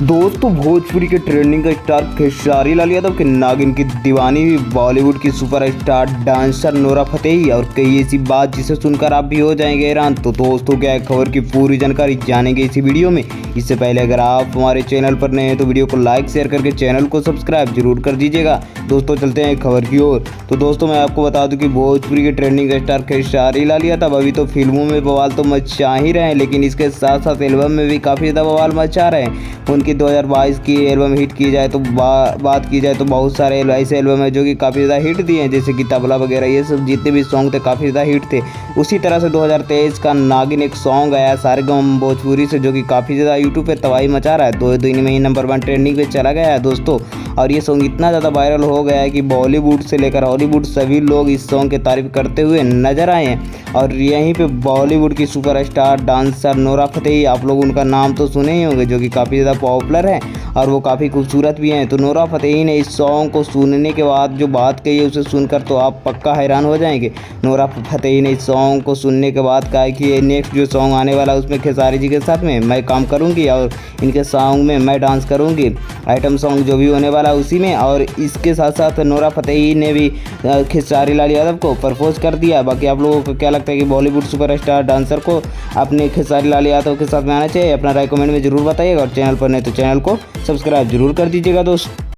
दोस्तों भोजपुरी के trending star Khesari Lal Yadav के नागिन की दीवानी हुई बॉलीवुड की सुपरस्टार डांसर नोरा फतेही और कई ऐसी बात जिसे सुनकर आप भी हो जाएंगे हैरान। तो दोस्तों क्या है खबर की पूरी जानकारी जानेंगे इसी वीडियो में। इससे पहले अगर आप हमारे चैनल पर नए हैं तो वीडियो को लाइक शेयर करके चैनल को सब्सक्राइब जरूर कर दीजिएगा। दोस्तों चलते हैं खबर की ओर। तो दोस्तों मैं आपको बता दूं कि भोजपुरी के ट्रेंडिंग स्टार खेसारी लाल यादव अभी तो फिल्मों में बवाल तो मचा ही रहे हैं, लेकिन इसके साथ साथ एल्बम में भी काफ़ी ज़्यादा बवाल मचा रहे हैं। उनकी 2022 की एल्बम हिट की जाए तो बात की जाए तो बहुत सारे ऐसे एल्बम है जो कि काफ़ी ज़्यादा हिट दिए हैं, जैसे कि तबला वगैरह ये सब जितने भी सॉन्ग थे काफ़ी ज़्यादा हिट थे। उसी तरह से 2023 का नागिन एक सॉन्ग आया सारेगम भोजपुरी से, जो कि काफ़ी ज़्यादा यूट्यूब पे तबाही मचा रहा है। 2 दिन में ही नंबर 1 ट्रेंडिंग पे चला गया है दोस्तों। और ये सॉन्ग इतना ज़्यादा वायरल हो गया है कि बॉलीवुड से लेकर हॉलीवुड सभी लोग इस सॉन्ग की तारीफ करते हुए नजर आए हैं। और यहीं पे बॉलीवुड की सुपरस्टार डांसर नोरा फतेही, आप लोग उनका नाम तो सुने ही होंगे, जो कि काफ़ी ज़्यादा पॉपुलर है और वो काफ़ी खूबसूरत भी हैं। तो नोरा फतेही ने इस सॉन्ग को सुनने के बाद जो बात कही है उसे सुनकर तो आप पक्का हैरान हो जाएंगे। नोरा फतेही ने इस सॉन्ग को सुनने के बाद कहा कि ये नेक्स्ट जो सॉन्ग आने वाला है उसमें खेसारी जी के साथ में मैं काम करूँगी और इनके सॉन्ग में मैं डांस करूँगी। आइटम सॉन्ग जो भी होने वाला है उसी में। और इसके साथ साथ नोरा फतेही ने भी खेसारी लाल यादव को प्रपोज कर दिया। बाकी आप लोगों को क्या लगता है कि बॉलीवुड सुपरस्टार डांसर को अपने खेसारी लाल यादव के साथ में आना चाहिए? अपना राय कमेंट में जरूर बताइएगा और चैनल पर नहीं तो चैनल को सब्सक्राइब जरूर कर दीजिएगा दोस्त।